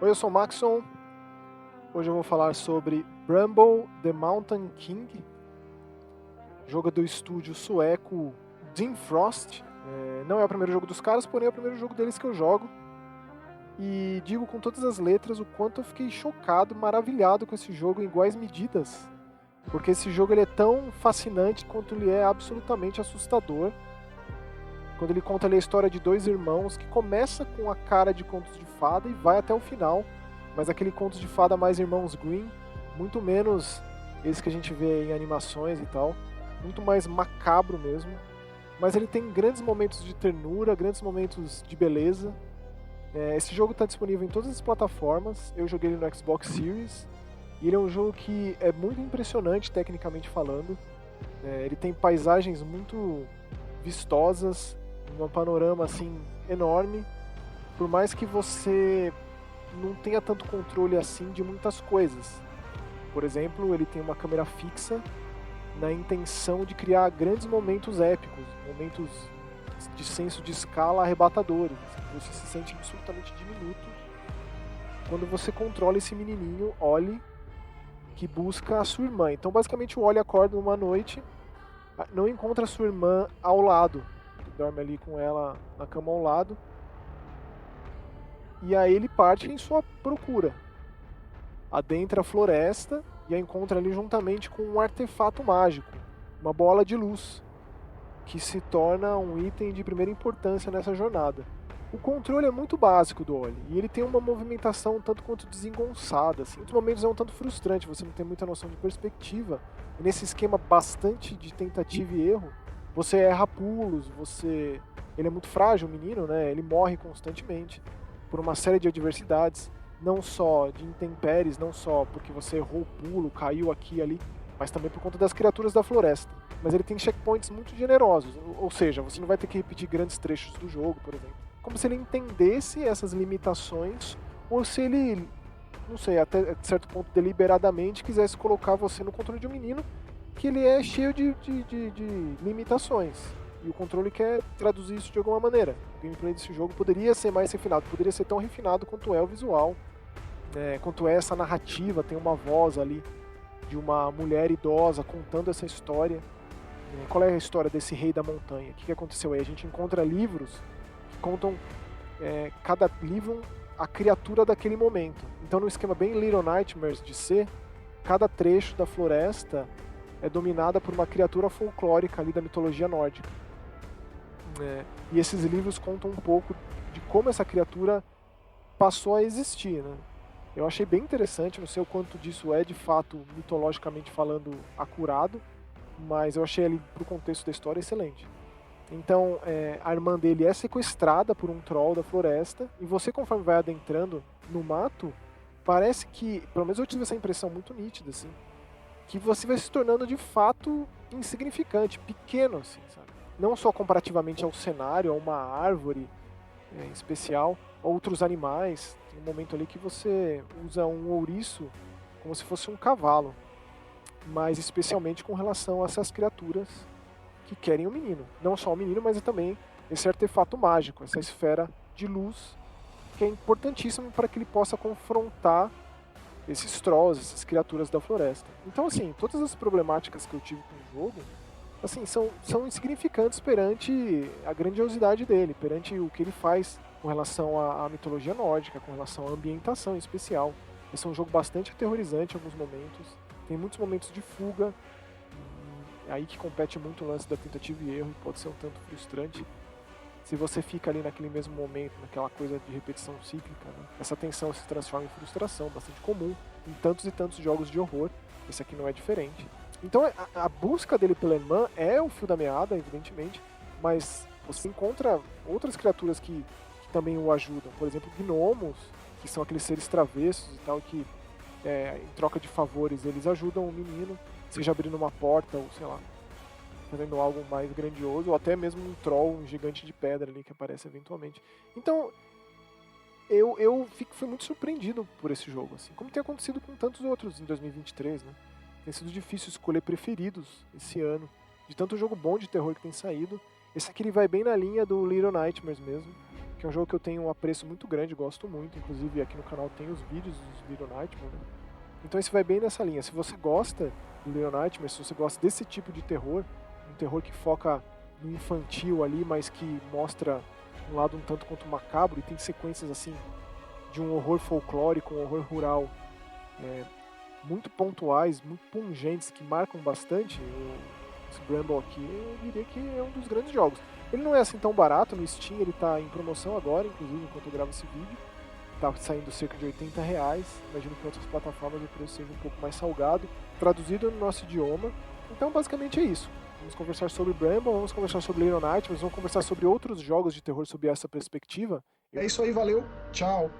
Oi, eu sou o Maxon. Hoje eu vou falar sobre Bramble the Mountain King, jogo do estúdio sueco Dean Frost. Não é o primeiro jogo dos caras, porém é o primeiro jogo deles que eu jogo. E digo com todas as letras o quanto eu fiquei chocado, maravilhado com esse jogo em iguais medidas. Porque esse jogo ele é tão fascinante quanto ele é absolutamente assustador. Quando ele conta ali a história de dois irmãos que começa com a cara de contos de fada e vai até o final. Mas aquele contos de fada mais irmãos Grimm, muito menos esse que a gente vê em animações e tal. Muito mais macabro mesmo. Mas ele tem grandes momentos de ternura, grandes momentos de beleza. Esse jogo está disponível em todas as plataformas. Eu joguei ele no Xbox Series. E ele é um jogo que é muito impressionante tecnicamente falando. Ele tem paisagens muito vistosas, um panorama assim enorme. Por mais que você não tenha tanto controle assim de muitas coisas. Por exemplo, ele tem uma câmera fixa na intenção de criar grandes momentos épicos, momentos de senso de escala arrebatadores. Você se sente absolutamente diminuto quando você controla esse menininho, Ollie, que busca a sua irmã. Então, basicamente, o Ollie acorda numa noite, não encontra a sua irmã ao lado, dorme ali com ela na cama ao lado, e aí ele parte em sua procura. Adentra a floresta e a encontra ali juntamente com um artefato mágico, uma bola de luz, que se torna um item de primeira importância nessa jornada. O controle é muito básico do Ollie, e ele tem uma movimentação um tanto quanto desengonçada. Assim. Em muitos momentos é um tanto frustrante, você não tem muita noção de perspectiva. E nesse esquema bastante de tentativa e erro, você erra pulos, ele é muito frágil, o menino, né? Ele morre constantemente por uma série de adversidades, não só de intempéries, não só porque você errou o pulo, caiu aqui e ali, mas também por conta das criaturas da floresta. Mas ele tem checkpoints muito generosos, ou seja, você não vai ter que repetir grandes trechos do jogo, por exemplo. Como se ele entendesse essas limitações, ou se ele, não sei, até certo ponto deliberadamente quisesse colocar você no controle de um menino que ele é cheio de limitações. E o controle quer traduzir isso de alguma maneira. O gameplay desse jogo poderia ser mais refinado, poderia ser tão refinado quanto é o visual, quanto é essa narrativa, tem uma voz ali de uma mulher idosa contando essa história. Qual é a história desse rei da montanha? O que aconteceu aí? A gente encontra livros que contam cada livro a criatura daquele momento. Então, num esquema bem Little Nightmares de ser, cada trecho da floresta é dominada por uma criatura folclórica ali da mitologia nórdica. E esses livros contam um pouco de como essa criatura passou a existir, né? Eu achei bem interessante, não sei o quanto disso é de fato, mitologicamente falando, acurado, mas eu achei ali, pro contexto da história, excelente. Então, a irmã dele é sequestrada por um troll da floresta, e você, conforme vai adentrando no mato, parece que, pelo menos eu tive essa impressão muito nítida, assim, que você vai se tornando de fato insignificante, pequeno, assim, sabe? Não só comparativamente ao cenário, a uma árvore em especial, outros animais. Tem um momento ali que você usa um ouriço como se fosse um cavalo, mas especialmente com relação a essas criaturas que querem o menino. Não só o menino, mas também esse artefato mágico, essa esfera de luz, que é importantíssimo para que ele possa confrontar esses trolls, essas criaturas da floresta. Então, assim, todas as problemáticas que eu tive com o jogo, assim, são insignificantes perante a grandiosidade dele, perante o que ele faz com relação à mitologia nórdica, com relação à ambientação em especial. Esse é um jogo bastante aterrorizante em alguns momentos, tem muitos momentos de fuga, aí que compete muito o lance da tentativa e erro, e pode ser um tanto frustrante se você fica ali naquele mesmo momento, naquela coisa de repetição cíclica, né? Essa tensão se transforma em frustração, bastante comum em tantos e tantos jogos de horror. Esse aqui não é diferente. Então a busca dele pela irmã é o fio da meada, evidentemente, mas você encontra outras criaturas que também o ajudam. Por exemplo, gnomos, que são aqueles seres travessos e tal, que em troca de favores eles ajudam o menino, seja abrindo uma porta ou sei lá, fazendo algo mais grandioso, ou até mesmo um troll, um gigante de pedra ali que aparece eventualmente. Então, eu fui muito surpreendido por esse jogo, assim, como tem acontecido com tantos outros em 2023, né? Tem sido difícil escolher preferidos esse ano, de tanto jogo bom de terror que tem saído. Esse aqui ele vai bem na linha do Little Nightmares mesmo, que é um jogo que eu tenho um apreço muito grande, gosto muito, inclusive aqui no canal tem os vídeos dos Little Nightmares, né? Então esse vai bem nessa linha. Se você gosta do Little Nightmares, se você gosta desse tipo de terror, um terror que foca no infantil ali, mas que mostra um lado um tanto quanto macabro, e tem sequências assim de um horror folclórico, um horror rural, muito pontuais, muito pungentes, que marcam bastante. Esse Bramble aqui, eu diria que é um dos grandes jogos. Ele não é assim tão barato, no Steam ele está em promoção agora, inclusive, enquanto eu gravo esse vídeo. Está saindo cerca de R$80. Imagino que em outras plataformas o preço seja um pouco mais salgado, traduzido no nosso idioma. Então, basicamente é isso. Vamos conversar sobre Bramble, vamos conversar sobre Little Nightmares, vamos conversar sobre outros jogos de terror sob essa perspectiva. É isso aí, valeu, tchau!